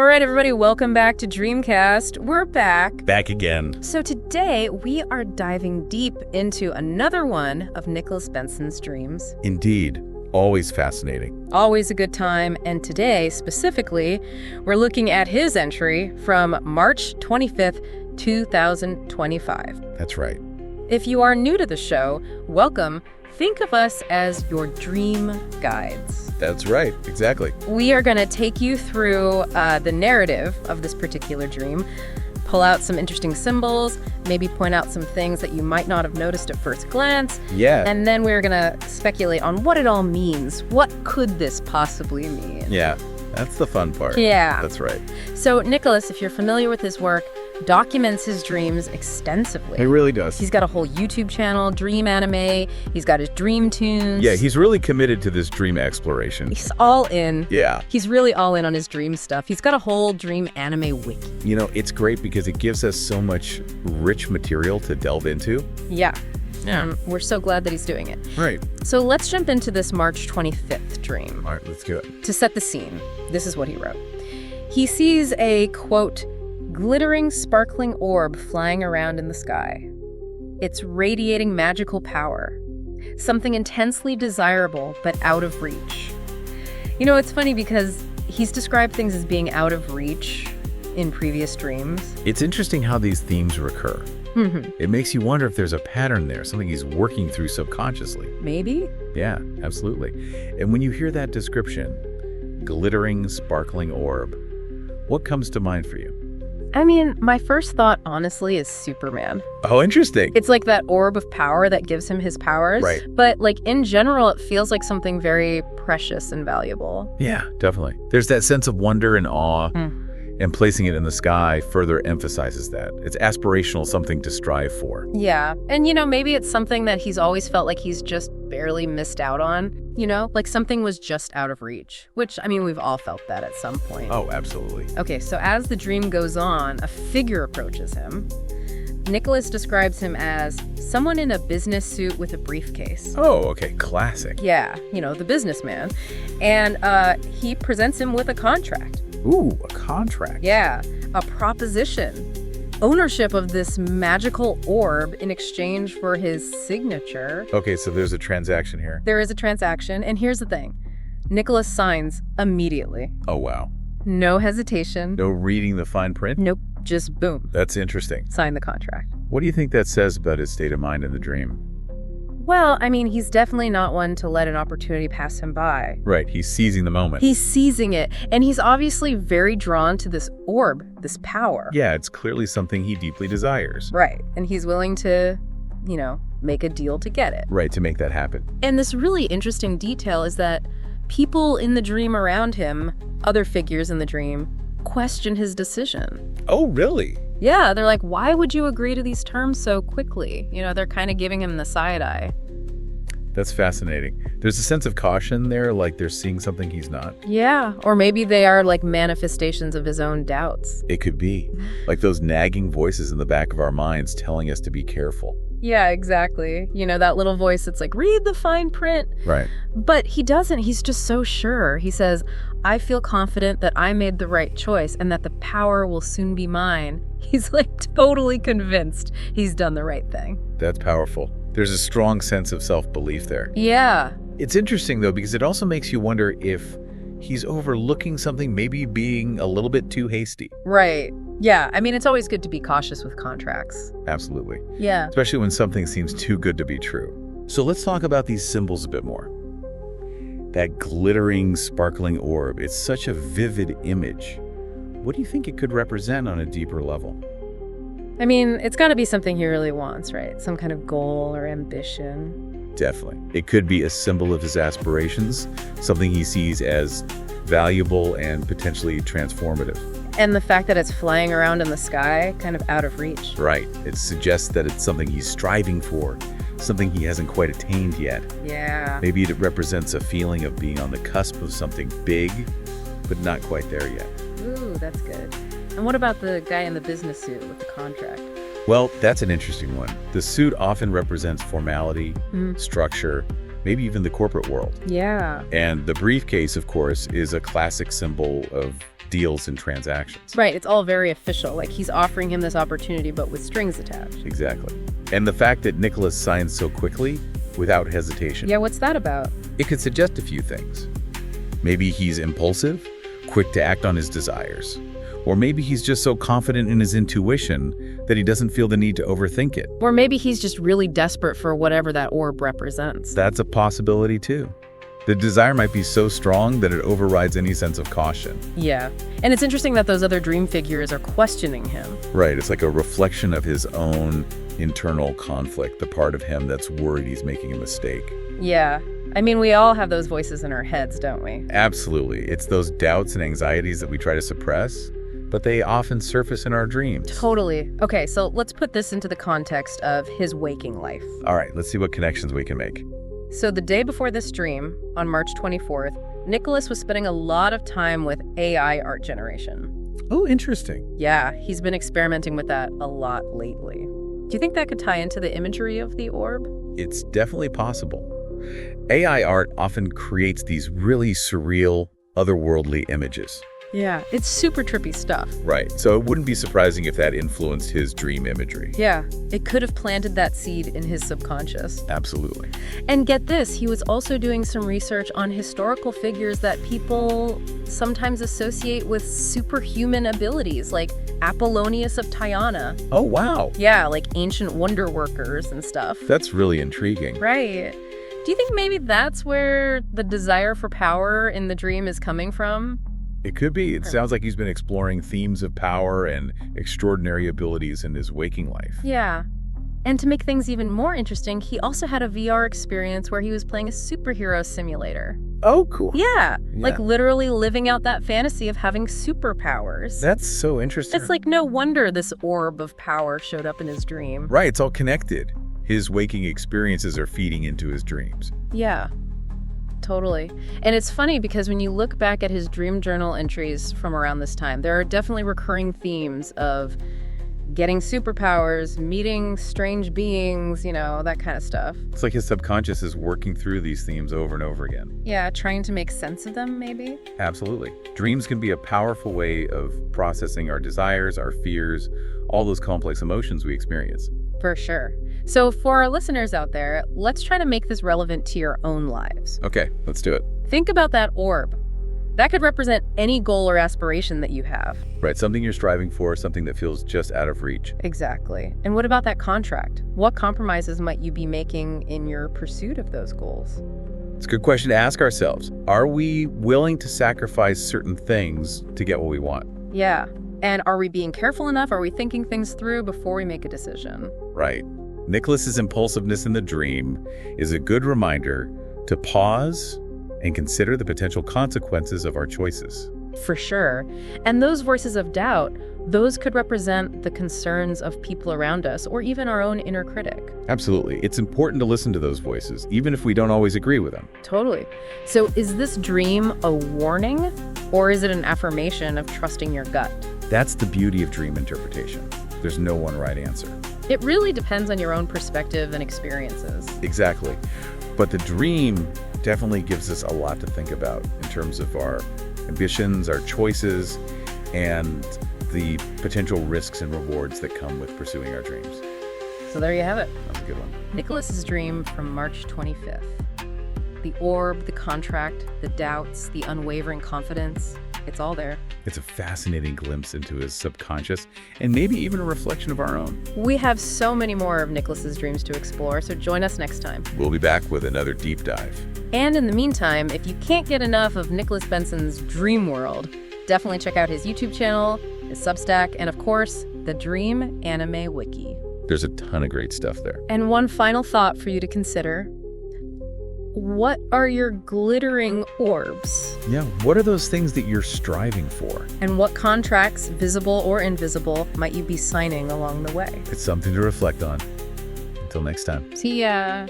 All right, everybody, welcome back to Dreamcast. We're back. Back again. So today, we are diving deep into another one of Nicholas Benson's dreams. Indeed. Always fascinating. Always a good time. And today, specifically, we're looking at his entry from March 25th, 2025. That's right. If you are new to the show, welcome. Think of us as your dream guides. That's right. Exactly. We are going to take you through the narrative of this particular dream, pull out some interesting symbols, maybe point out some things that you might not have noticed at first glance. Yeah. And then we're going to speculate on what it all means. What could this possibly mean? Yeah. That's the fun part. Yeah. That's right. So Nicholas, if you're familiar with his work, documents his dreams extensively. He really does. He's got a whole YouTube channel, Dream Anime. He's got his dream tunes. Yeah, he's really committed to this dream exploration. He's all in. Yeah. He's really all in on his dream stuff. He's got a whole Dream Anime wiki. You know, it's great because it gives us so much rich material to delve into. Yeah. Yeah. We're so glad that he's doing it. Right. So let's jump into this March 25th dream. All right, let's do it. To set the scene, this is what he wrote. He sees a, quote, glittering, sparkling orb flying around in the sky. It's radiating magical power, something intensely desirable but out of reach. You know, it's funny because he's described things as being out of reach in previous dreams. It's interesting how these themes recur. It makes you wonder if there's a pattern there, something he's working through subconsciously. Maybe? Yeah, absolutely. And when you hear that description, glittering, sparkling orb, what comes to mind for you? I mean, my first thought, honestly, is Superman. Oh, interesting. It's like that orb of power that gives him his powers. Right. But, like, in general, it feels like something very precious and valuable. Yeah, definitely. There's that sense of wonder and awe, and placing it in the sky further emphasizes that. It's aspirational, something to strive for. Yeah. And, you know, maybe it's something that he's always felt like he's just barely missed out on, you know? Like something was just out of reach, which, I mean, we've all felt that at some point. Oh, absolutely. Okay, so as the dream goes on, a figure approaches him. Nicholas describes him as someone in a business suit with a briefcase. Oh, okay. Classic. Yeah, you know, the businessman. And he presents him with a contract. Ooh, a contract. Yeah, a proposition. Ownership of this magical orb in exchange for his signature. Okay, so there's a transaction here. There is a transaction, and here's the thing. Nicholas signs immediately. Oh, wow. No hesitation. No reading the fine print? Nope, just boom. That's interesting. Sign the contract. What do you think that says about his state of mind in the dream? Well, I mean, he's definitely not one to let an opportunity pass him by. Right, he's seizing the moment. He's seizing it, and he's obviously very drawn to this orb, this power. Yeah, it's clearly something he deeply desires. Right, and he's willing to, you know, make a deal to get it. Right, to make that happen. And this really interesting detail is that people in the dream around him, other figures in the dream, question his decision. Oh, really? Yeah, they're like, why would you agree to these terms so quickly? You know, they're kind of giving him the side eye. That's fascinating. There's a sense of caution there, like they're seeing something he's not. Yeah, or maybe they are like manifestations of his own doubts. It could be. Like those nagging voices in the back of our minds telling us to be careful. Yeah, exactly. You know, that little voice that's like, read the fine print. Right. But he doesn't. He's just so sure. He says, I feel confident that I made the right choice and that the power will soon be mine. He's like totally convinced he's done the right thing. That's powerful. There's a strong sense of self-belief there. Yeah. It's interesting, though, because it also makes you wonder if he's overlooking something, maybe being a little bit too hasty. Right. Yeah. I mean, it's always good to be cautious with contracts. Absolutely. Yeah. Especially when something seems too good to be true. So let's talk about these symbols a bit more. That glittering, sparkling orb, it's such a vivid image. What do you think it could represent on a deeper level? I mean, it's got to be something he really wants, right? Some kind of goal or ambition. Definitely. It could be a symbol of his aspirations, something he sees as valuable and potentially transformative. And the fact that it's flying around in the sky, kind of out of reach. Right. It suggests that it's something he's striving for, something he hasn't quite attained yet. Yeah. Maybe it represents a feeling of being on the cusp of something big, but not quite there yet. Ooh, that's good. And what about the guy in the business suit with the contract? Well, that's an interesting one. The suit often represents formality, structure, maybe even the corporate world. Yeah. And the briefcase, of course, is a classic symbol of deals and transactions. Right, it's all very official. Like he's offering him this opportunity, but with strings attached. Exactly. And the fact that Nicholas signs so quickly, without hesitation. Yeah, what's that about? It could suggest a few things. Maybe he's impulsive, quick to act on his desires. Or maybe he's just so confident in his intuition that he doesn't feel the need to overthink it. Or maybe he's just really desperate for whatever that orb represents. That's a possibility too. The desire might be so strong that it overrides any sense of caution. Yeah. And it's interesting that those other dream figures are questioning him. Right, it's like a reflection of his own internal conflict, the part of him that's worried he's making a mistake. Yeah. I mean, we all have those voices in our heads, don't we? Absolutely. It's those doubts and anxieties that we try to suppress, but they often surface in our dreams. Totally. Okay, so let's put this into the context of his waking life. All right, let's see what connections we can make. So the day before this dream, on March 24th, Nicholas was spending a lot of time with AI art generation. Oh, interesting. Yeah, he's been experimenting with that a lot lately. Do you think that could tie into the imagery of the orb? It's definitely possible. AI art often creates these really surreal, otherworldly images. Yeah, it's super trippy stuff. Right, so it wouldn't be surprising if that influenced his dream imagery. Yeah, it could have planted that seed in his subconscious. Absolutely. And get this, he was also doing some research on historical figures that people sometimes associate with superhuman abilities, like Apollonius of Tyana. Oh, wow. Yeah, like ancient wonder workers and stuff. That's really intriguing. Right. Do you think maybe that's where the desire for power in the dream is coming from? It could be. It sounds like he's been exploring themes of power and extraordinary abilities in his waking life. Yeah. And to make things even more interesting, he also had a VR experience where he was playing a superhero simulator. Oh, cool. Yeah, like literally living out that fantasy of having superpowers. That's so interesting. It's like no wonder this orb of power showed up in his dream. Right, it's all connected. His waking experiences are feeding into his dreams. Yeah. Totally. And it's funny because when you look back at his dream journal entries from around this time, there are definitely recurring themes of getting superpowers, meeting strange beings, that kind of stuff. It's like his subconscious is working through these themes over and over again. Yeah, trying to make sense of them, maybe? Absolutely. Dreams can be a powerful way of processing our desires, our fears, all those complex emotions we experience. For sure. So for our listeners out there, let's try to make this relevant to your own lives. Okay, let's do it. Think about that orb. That could represent any goal or aspiration that you have. Right, something you're striving for, something that feels just out of reach. Exactly. And what about that contract? What compromises might you be making in your pursuit of those goals? It's a good question to ask ourselves. Are we willing to sacrifice certain things to get what we want? Yeah. And are we being careful enough? Are we thinking things through before we make a decision? Right. Nicholas's impulsiveness in the dream is a good reminder to pause and consider the potential consequences of our choices. For sure. And those voices of doubt, those could represent the concerns of people around us or even our own inner critic. Absolutely. It's important to listen to those voices, even if we don't always agree with them. Totally. So is this dream a warning or is it an affirmation of trusting your gut? That's the beauty of dream interpretation. There's no one right answer. It really depends on your own perspective and experiences. Exactly. But the dream definitely gives us a lot to think about in terms of our ambitions, our choices, and the potential risks and rewards that come with pursuing our dreams. So there you have it. That's a good one. Nicholas's dream from March 25th. The orb, the contract, the doubts, the unwavering confidence. It's all there. It's a fascinating glimpse into his subconscious and maybe even a reflection of our own. We have so many more of Nicholas's dreams to explore, so join us next time. We'll be back with another deep dive. And in the meantime, if you can't get enough of Nicholas Benson's dream world, definitely check out his YouTube channel, his Substack, and of course, the Dream Anime Wiki. There's a ton of great stuff there. And one final thought for you to consider. What are your glittering orbs? Yeah, what are those things that you're striving for? And what contracts, visible or invisible, might you be signing along the way? It's something to reflect on. Until next time. See ya.